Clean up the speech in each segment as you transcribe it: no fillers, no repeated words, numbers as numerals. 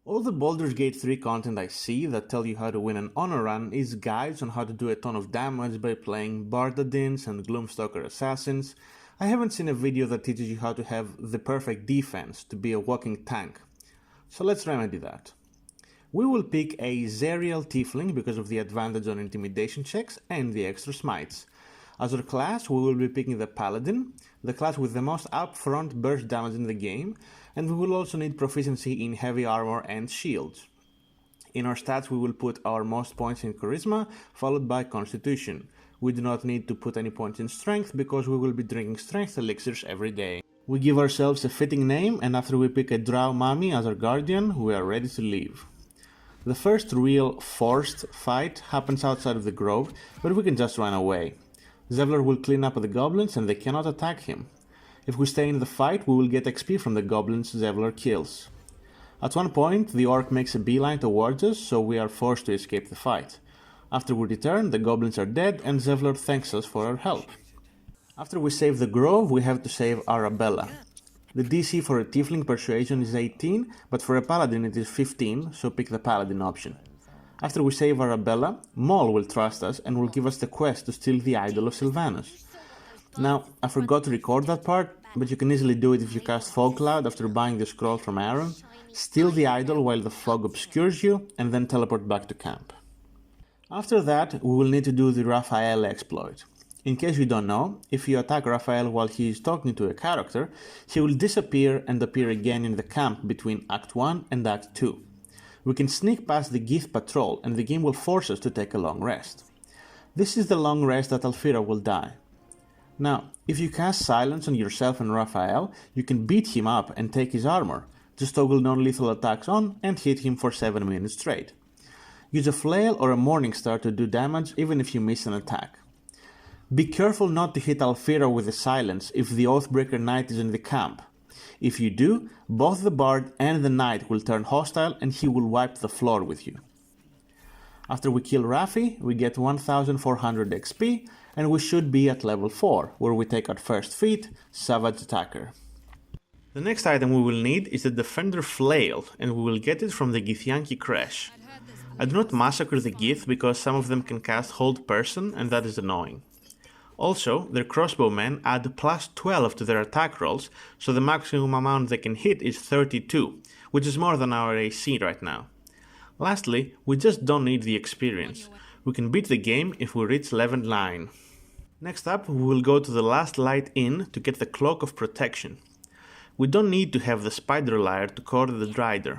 All the Baldur's Gate 3 content I see that tell you how to win an honor run is guides on how to do a ton of damage by playing Paladins and Gloomstalker Assassins. I haven't seen a video that teaches you how to have the perfect defense to be a walking tank. So let's remedy that. We will pick a Zerial Tiefling because of the advantage on intimidation checks and the extra smites. As our class, we will be picking the Paladin, the class with the most upfront burst damage in the game, and we will also need proficiency in heavy armor and shields. In our stats, we will put our most points in Charisma, followed by Constitution. We do not need to put any points in Strength because we will be drinking Strength elixirs every day. We give ourselves a fitting name, and after we pick a Drow Mummy as our guardian, we are ready to leave. The first real forced fight happens outside of the grove, but we can just run away. Zevlor will clean up the goblins and they cannot attack him. If we stay in the fight, we will get XP from the goblins Zevlor kills. At one point, the orc makes a beeline towards us, so we are forced to escape the fight. After we return, the goblins are dead and Zevlor thanks us for our help. After we save the grove, we have to save Arabella. The DC for a Tiefling Persuasion is 18, but for a Paladin it is 15, so pick the Paladin option. After we save Arabella, Moll will trust us and will give us the quest to steal the idol of Sylvanus. Now, I forgot to record that part, but you can easily do it if you cast Fog Cloud after buying the scroll from Aaron, steal the idol while the fog obscures you, and then teleport back to camp. After that, we will need to do the Raphael exploit. In case you don't know, if you attack Raphael while he is talking to a character, he will disappear and appear again in the camp between Act 1 and Act 2. We can sneak past the Gith patrol and the game will force us to take a long rest. This is the long rest that Alfira will die. Now, if you cast Silence on yourself and Raphael, you can beat him up and take his armor. Just toggle non-lethal attacks on and hit him for 7 minutes straight. Use a flail or a morning star to do damage even if you miss an attack. Be careful not to hit Alfira with a Silence if the Oathbreaker Knight is in the camp. If you do, both the Bard and the Knight will turn hostile and he will wipe the floor with you. After we kill Raffi, we get 1400 XP and we should be at level 4, where we take our first feat, Savage Attacker. The next item we will need is the Defender Flail, and we will get it from the Githyanki Crash. I do not massacre the Gith because some of them can cast Hold Person and that is annoying. Also, their crossbowmen add plus 12 to their attack rolls, so the maximum amount they can hit is 32, which is more than our AC right now. Lastly, we just don't need the experience. We can beat the game if we reach level 9. Next up, we will go to the Last Light Inn to get the Cloak of Protection. We don't need to have the Spider Lyre to court the Drider.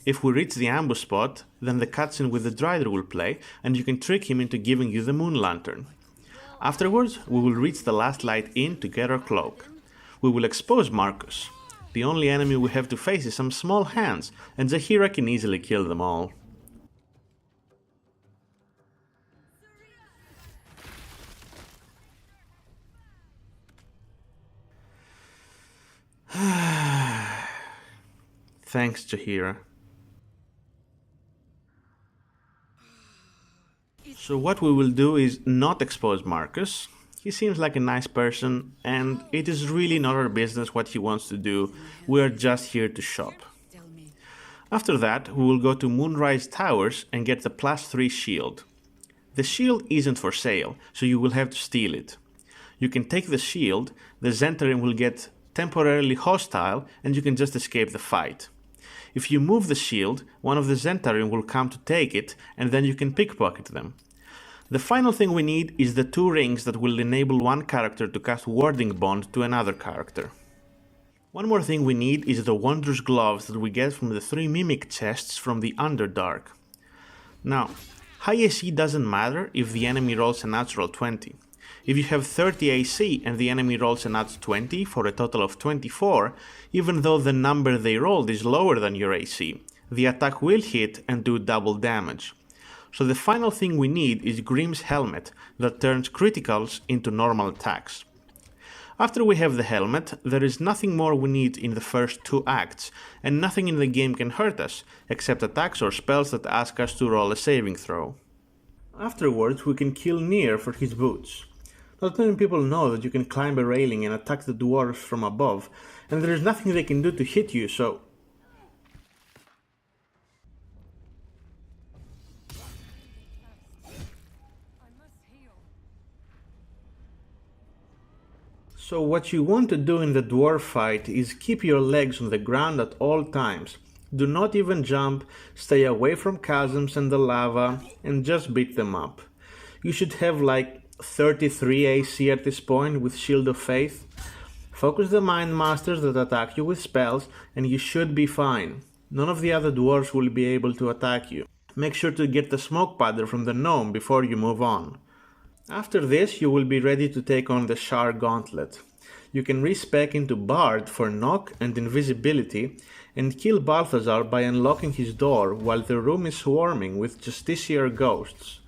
If we reach the ambush spot, then the cutscene with the Drider will play and you can trick him into giving you the Moon Lantern. Afterwards, we will reach the Last Light Inn to get our cloak. We will expose Marcus. The only enemy we have to face is some small hands, and Zahira can easily kill them all. Thanks, Zahira. So what we will do is not expose Marcus. He seems like a nice person and it is really not our business what he wants to do. We are just here to shop. After that, we will go to Moonrise Towers and get the +3 shield. The shield isn't for sale, so you will have to steal it. You can take the shield, the Zentarim will get temporarily hostile and you can just escape the fight. If you move the shield, one of the Zentarim will come to take it and then you can pickpocket them. The final thing we need is the 2 rings that will enable one character to cast Warding Bond to another character. One more thing we need is the Wondrous Gloves that we get from the 3 Mimic chests from the Underdark. Now, high AC doesn't matter if the enemy rolls a natural 20. If you have 30 AC and the enemy rolls a nat 20 for a total of 24, even though the number they rolled is lower than your AC, the attack will hit and do double damage. So the final thing we need is Grimm's Helmet that turns criticals into normal attacks. After we have the helmet, there is nothing more we need in the first 2 acts, and nothing in the game can hurt us, except attacks or spells that ask us to roll a saving throw. Afterwards, we can kill Nier for his boots. Not many people know that you can climb a railing and attack the dwarves from above, and there is nothing they can do to hit you, so... So what you want to do in the dwarf fight is keep your legs on the ground at all times. Do not even jump, stay away from chasms and the lava, and just beat them up. You should have like 33 AC at this point with Shield of Faith. Focus the Mind Masters that attack you with spells and you should be fine. None of the other dwarves will be able to attack you. Make sure to get the smoke powder from the gnome before you move on. After this, you will be ready to take on the Shar Gauntlet. You can respec into Bard for knock and invisibility and kill Balthazar by unlocking his door while the room is swarming with Justiciar ghosts.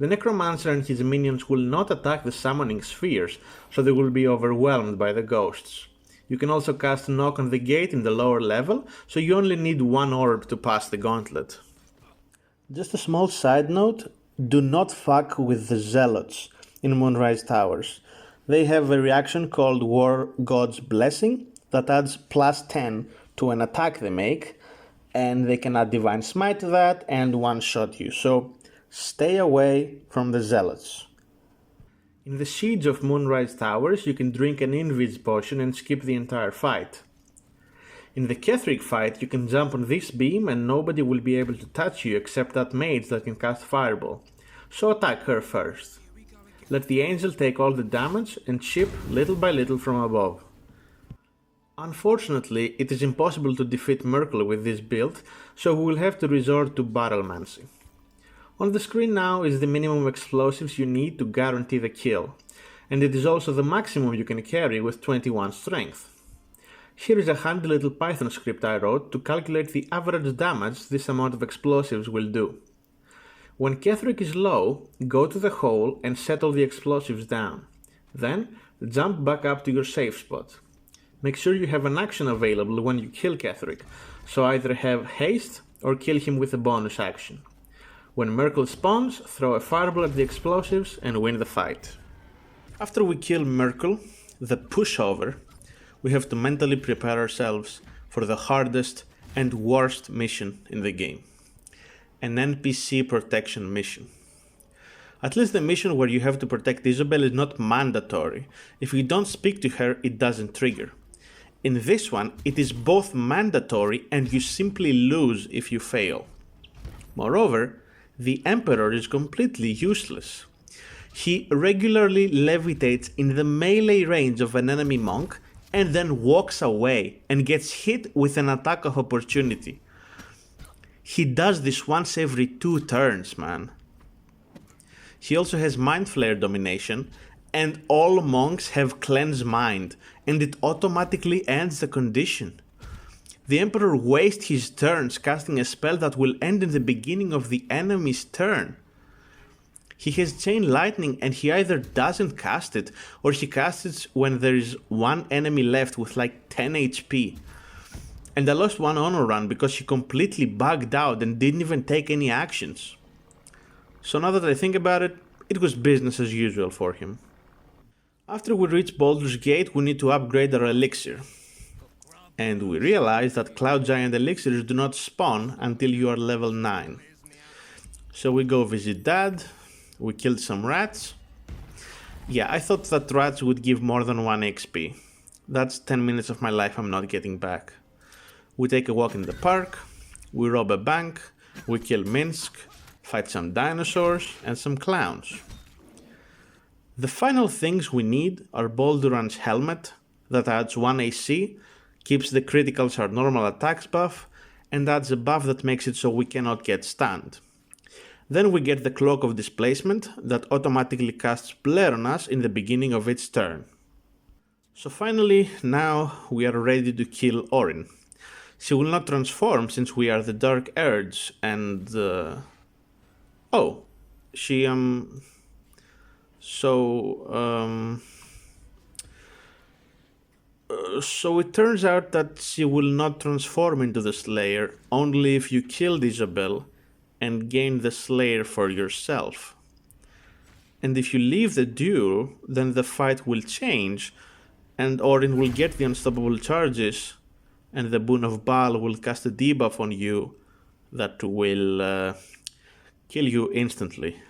The Necromancer and his minions will not attack the summoning spheres, so they will be overwhelmed by the ghosts. You can also cast Knock on the Gate in the lower level, so you only need one orb to pass the gauntlet. Just a small side note, do not fuck with the Zealots in Moonrise Towers. They have a reaction called War God's Blessing that adds plus 10 to an attack they make, and they can add Divine Smite to that and one-shot you, so stay away from the Zealots. In the Siege of Moonrise Towers, you can drink an Invis potion and skip the entire fight. In the Ketheric fight, you can jump on this beam and nobody will be able to touch you except that mage that can cast Fireball, so attack her first. Let the angel take all the damage and chip little by little from above. Unfortunately, it is impossible to defeat Merkel with this build, so we will have to resort to Battlemancy. On the screen now is the minimum explosives you need to guarantee the kill, and it is also the maximum you can carry with 21 strength. Here is a handy little Python script I wrote to calculate the average damage this amount of explosives will do. When Ketheric is low, go to the hole and settle the explosives down. Then, jump back up to your safe spot. Make sure you have an action available when you kill Ketheric, so either have haste or kill him with a bonus action. When Merkel spawns, throw a fireball at the explosives and win the fight. After we kill Merkel, the pushover, we have to mentally prepare ourselves for the hardest and worst mission in the game. An NPC protection mission. At least the mission where you have to protect Isabel is not mandatory. If you don't speak to her, it doesn't trigger. In this one, it is both mandatory and you simply lose if you fail. Moreover, the Emperor is completely useless. He regularly levitates in the melee range of an enemy monk and then walks away and gets hit with an attack of opportunity. He does this once every 2 turns, man. He also has Mind Flare domination, and all monks have Cleanse Mind, and it automatically ends the condition. The Emperor wastes his turns casting a spell that will end in the beginning of the enemy's turn. He has Chain Lightning and he either doesn't cast it or he casts it when there is one enemy left with like 10 HP. And I lost one honor run because he completely bugged out and didn't even take any actions. So now that I think about it, it was business as usual for him. After we reach Baldur's Gate, we need to upgrade our elixir. And we realize that Cloud Giant elixirs do not spawn until you are level 9. So we go visit Dad, we killed some rats. Yeah, I thought that rats would give more than 1 XP. That's 10 minutes of my life I'm not getting back. We take a walk in the park, we rob a bank, we kill Minsk, fight some dinosaurs and some clowns. The final things we need are Bolduran's helmet that adds 1 AC, keeps the criticals our normal attacks buff, and adds a buff that makes it so we cannot get stunned. Then we get the Cloak of Displacement that automatically casts Blare on us in the beginning of its turn. So finally, now we are ready to kill Orin. She will not transform since we are the Dark Urge and... Oh, she So it turns out that she will not transform into the Slayer only if you killed Isabel and gain the Slayer for yourself. And if you leave the duel, then the fight will change and Orin will get the unstoppable charges and the Boon of Baal will cast a debuff on you that will kill you instantly.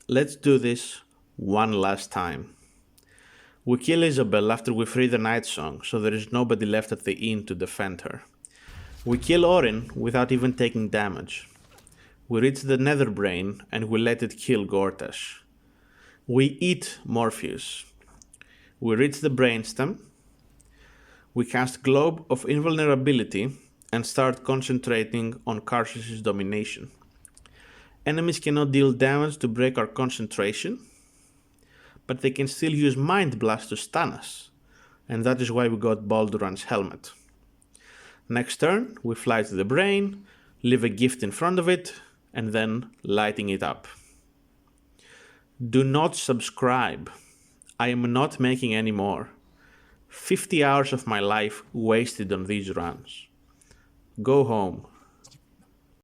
Let's do this one last time. We kill Isabel after we free the Night Song, so there is nobody left at the inn to defend her. We kill Orin without even taking damage. We reach the Netherbrain and we let it kill Gortash. We eat Morpheus. We reach the Brainstem. We cast Globe of Invulnerability and start concentrating on Karsus' domination. Enemies cannot deal damage to break our concentration, but they can still use Mind Blast to stun us, and that is why we got Balduran's helmet. Next turn, we fly to the brain, leave a gift in front of it, and then lighting it up. Do not subscribe. I am not making any more. 50 hours of my life wasted on these runs. Go home.